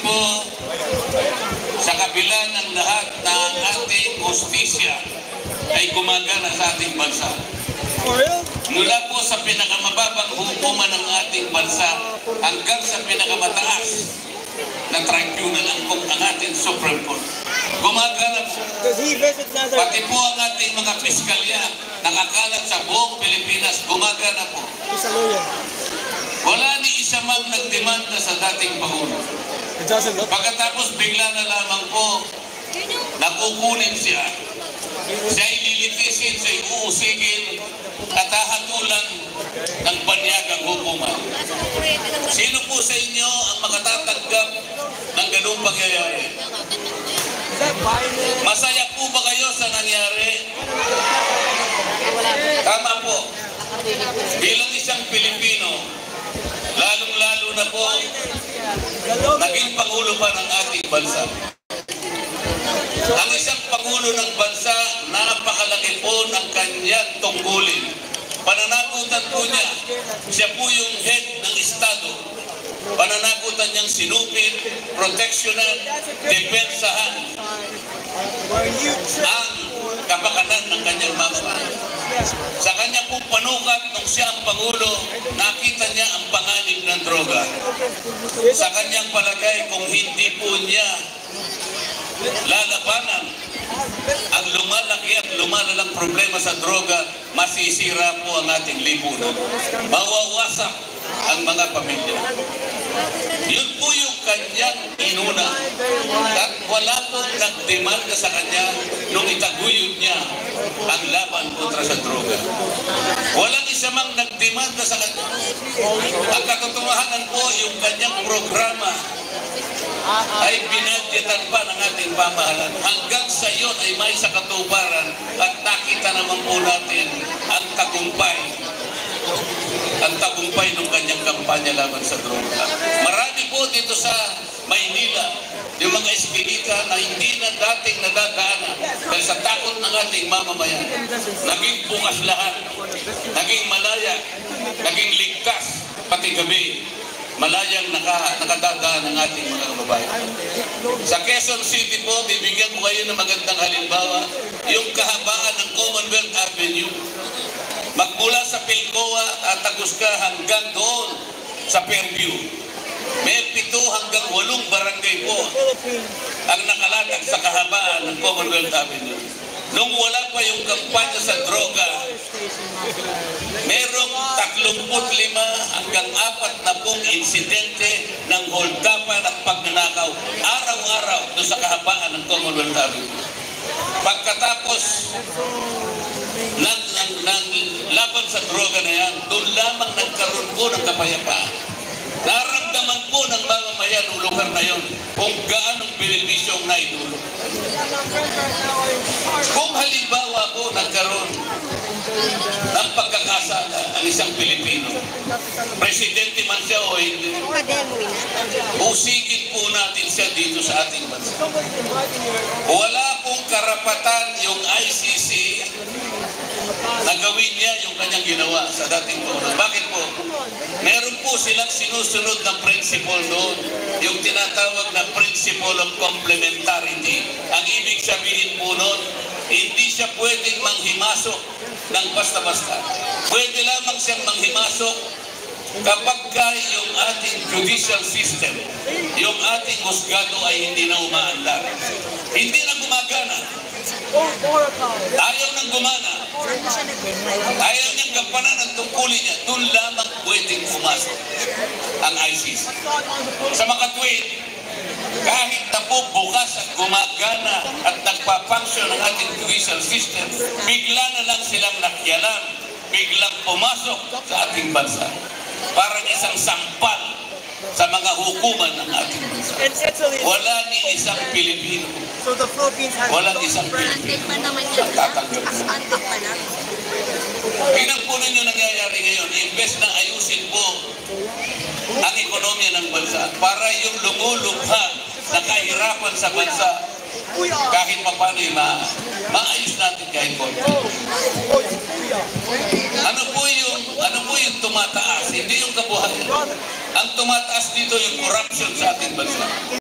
po, sa kabila ng lahat na ang ating hustisya ay gumagana sa ating bansa. Mula po sa pinakamababang hukuman ng ating bansa hanggang sa pinakamataas na tribunal ang ating Supreme Court. Gumagana po. Pati po ang ating mga piskalya nakakalat sa buong Pilipinas, gumagana po. Wala ni isa mang nagdemanda sa dating Pangulo. Pagkatapos bigla na lamang po nakukunin siya. Siya ililitisin, siya uusigin at hahatulan ng banyagang hukuman. Sino po sa inyo ang makatatanggap ng ganung pangyayari? Masaya po ba kayo sa nangyari? Tama po. Bilang isang Pilipino, lalong-lalo na po, naging Pangulo pa ng ating bansa. Ang isang Pangulo ng bansa, napakalaki po ng kanyang tungkulin. Pananagutan po niya, siya po yung head ng Estado. Pananagutan niyang sinupin, proteksyonan, depensahan ang kapakanan ng kanyang mamamayan. Sa kanya po panukat nung siya ang Pangulo, nakita niya ang panganib ng droga. Sa kanyang palagay, kung hindi po niya lalabanan ang lumalaki at lumalalang problema sa droga, masisira po ang ating lipunan. Mawawasak ang mga pamilya. Yun po yung kanyang inuna. At wala po nagdemanda sa kanya nung itaguyod niya ang laban kontra sa droga. Walang isa mang nagdemanda sa kanya. Ang katotohanan po, yung kanyang programa ay binadyetan pa ng ating pamahalaan. Hanggang sa iyon ay may sa katuparan at nakita naman po natin ang tagumpay ng kanyang kampanya laban sa droga. Marami po dito sa Maynila, yung mga eskwelita na hindi na dating nadadaanan dahil sa takot ng ating mamamayan. Naging bukas lahat, naging malaya, naging ligtas, pati gabi. Malayang nakadadaan ng ating mga kababayan. Sa Quezon City po, bibigyan ko kayo ng magandang halimbawa, yung kahabaan ng Commonwealth Avenue. Magmula sa Pilcoa at Tagusca hanggang doon sa Fairview. May 7 hanggang 8 barangay po ang nakalatag sa kahabaan ng Commonwealth Avenue. Nung wala pa yung kampanya sa droga, merong 35 hanggang 40 insidente ng holdapan at pagnanakaw araw-araw doon sa kahabaan ng Commonwealth Avenue. Pagkatapos ng laban sa droga na yan, doon lamang nagkaroon po ng kapayapaan. Naramdaman po ng mamamayan ng lugar na yon kung gaanong benepisyo ang naidulot. Kung halimbawa po nagkaroon ng pagkakasala ang isang Pilipino, presidente man siya o hindi, usigin po natin siya dito sa ating bansa. Wala pong karapatan yung ICC na gawin niya yung kanyang ginawa sa dating Pangulo. Bakit po? Meron po silang sinusunod na principle doon, yung tinatawag na principle of complementarity. Ang ibig sabihin po noon, hindi siya pwedeng manghimasok ng basta-basta. Pwede lamang siyang manghimasok kapag yung ating judicial system, yung ating husgado ay hindi na umaandar. Hindi na gumagana. Ayaw nang gumana. Ayaw niyang gampanan ang tungkulin niya. Doon lamang pwedeng pumasok ang ICC. Sa makatwid, kahit na po bukas at gumagana at nagpapangsyon ang ating judicial system, bigla na lang silang nakialam, biglang pumasok sa ating bansa. Parang isang sampal sa mga hukuman ng ating bansa. Wala ni isang Pilipino. Walang isang Pilipino ang tatanggap. Tingnan po ninyo nangyayari ngayon. Imbes na ayusin po ang ekonomiya ng bansa para yung lumulubha na kahirapan sa bansa kahit pa paano maayos natin kahit konti. Ano po yung tumataas? Hindi yung kabuhayan. Ang tumataas dito yung corruption sa ating bansa.